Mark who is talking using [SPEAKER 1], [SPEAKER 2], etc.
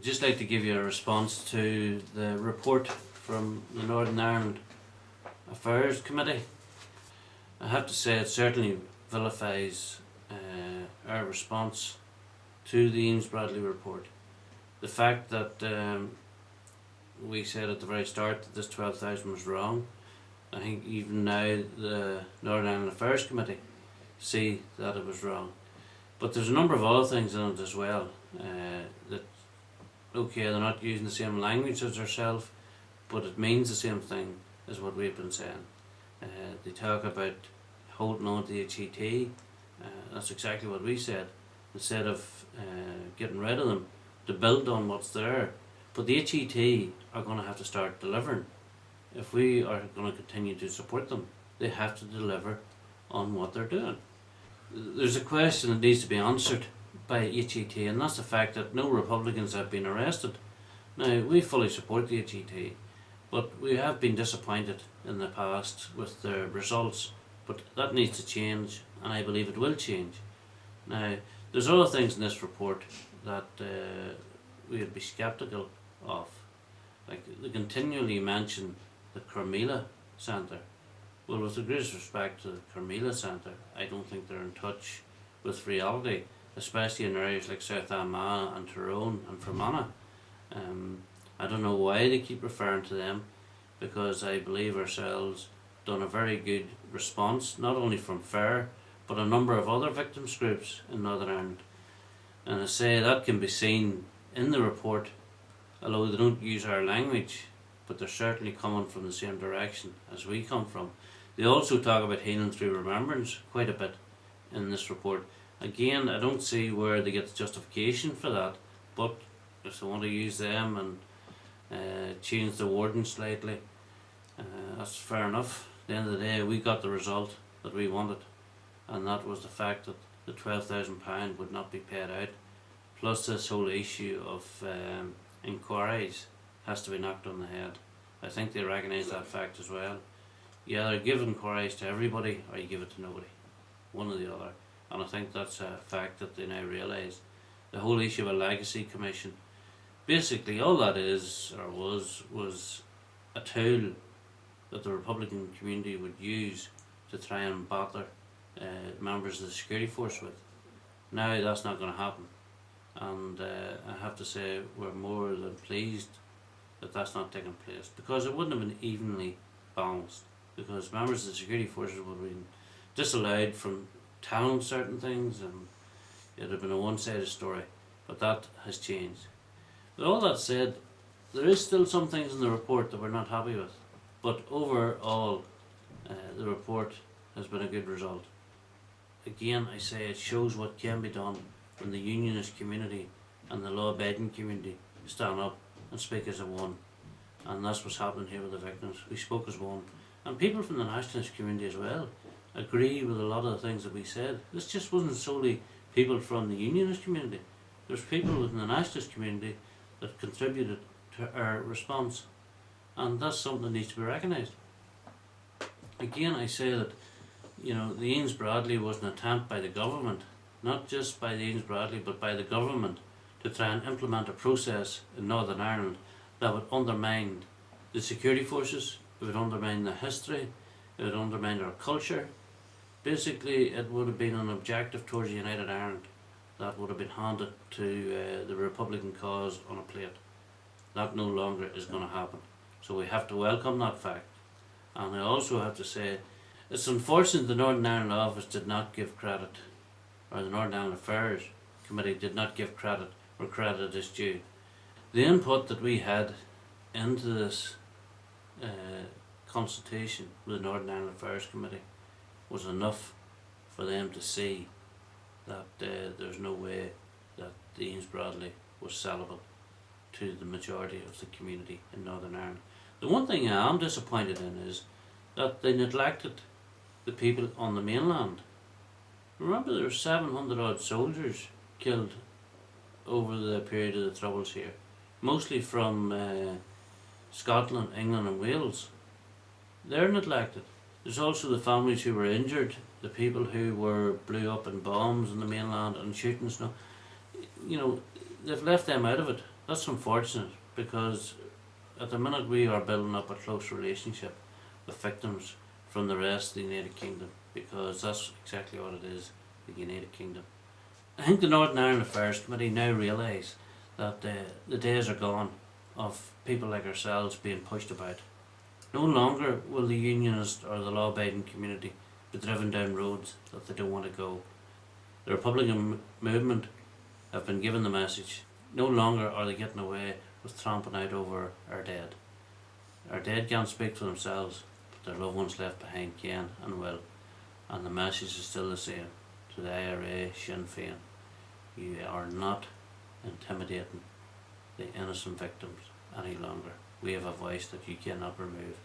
[SPEAKER 1] just like to give you a response to the report from the Northern Ireland Affairs Committee. I have to say it certainly vilifies our response to the Eames Bradley report. The fact that we said at the very start that this 12,000 was wrong, I think even now the Northern Ireland Affairs Committee see that it was wrong. But there's a number of other things in it as well. That, okay, they're not using the same language as ourselves, but it means the same thing as what we've been saying. They talk about holding on to the HET. That's exactly what we said. Instead of getting rid of them, to build on what's there. But the HET are going to have to start delivering. If we are going to continue to support them, they have to deliver on what they're doing. There's a question that needs to be answered by HET, and that's the fact that no Republicans have been arrested. Now, we fully support the HET, but we have been disappointed in the past with their results, but that needs to change, and I believe it will change. Now, there's other things in this report that we would be sceptical of. Like, they continually mention the Cormeela Centre. Well, with the greatest respect to the Cormeela Centre, I don't think they're in touch with reality, especially in areas like South Armagh and Tyrone and Fermanagh. I don't know why they keep referring to them, because I believe ourselves done a very good response, not only from FAIR, but a number of other victims groups in Northern Ireland. And I say that can be seen in the report, although they don't use our language, but they're certainly coming from the same direction as we come from. They also talk about healing through remembrance quite a bit in this report. Again, I don't see where they get the justification for that, but if they want to use them and change the wording slightly, that's fair enough. At the end of the day, we got the result that we wanted, and that was the fact that the £12,000 would not be paid out, plus this whole issue of inquiries has to be knocked on the head. I think they recognise that fact as well. You either give inquiries to everybody or you give it to nobody, one or the other, and I think that's a fact that they now realise. The whole issue of a legacy commission, basically all that is or was a tool that the Republican community would use to try and batter members of the security force with. Now that's not going to happen, and I have to say we're more than pleased that that's not taking place, because it wouldn't have been evenly balanced, because members of the security forces would have been disallowed from telling certain things and it would have been a one-sided story, but that has changed. With all that said, there is still some things in the report that we're not happy with, but overall the report has been a good result. Again, I say it shows what can be done when the unionist community and the law-abiding community stand up and speak as a one, and that's what's happening here with the victims. We spoke as one, and people from the nationalist community as well agree with a lot of the things that we said. This just wasn't solely people from the unionist community. There's people within the nationalist community that contributed to our response, and that's something that needs to be recognised. Again, I say that, you know, the Eames Bradley was an attempt by the government, not just by the Eames Bradley, but by the government, to try and implement a process in Northern Ireland that would undermine the security forces, it would undermine the history, it would undermine our culture. Basically, it would have been an objective towards United Ireland that would have been handed to the Republican cause on a plate. That no longer is going to happen. So we have to welcome that fact. And I also have to say, it's unfortunate the Northern Ireland office did not give credit, or the Northern Ireland Affairs Committee did not give credit where credit is due. The input that we had into this consultation with the Northern Ireland Affairs Committee was enough for them to see that there's no way that the Eames Bradley was sellable to the majority of the community in Northern Ireland. The one thing I am disappointed in is that they neglected the people on the mainland. Remember, there were 700 odd soldiers killed over the period of the Troubles here, mostly from Scotland, England and Wales. They're neglected. There's also the families who were injured, the people who were blew up in bombs on the mainland and shootings. You know, they've left them out of it. That's unfortunate because at the minute we are building up a close relationship with victims from the rest of the United Kingdom, because that's exactly what it is, the United Kingdom. I think the Northern Ireland Affairs Committee now realise that the days are gone of people like ourselves being pushed about. No longer will the unionist or the law-abiding community be driven down roads that they don't want to go. The Republican movement have been given the message. No longer are they getting away with tramping out over our dead. Our dead can't speak for themselves, but their loved ones left behind can and will. And the message is still the same to the IRA, Sinn Féin. You are not intimidating the innocent victims any longer. We have a voice that you cannot remove.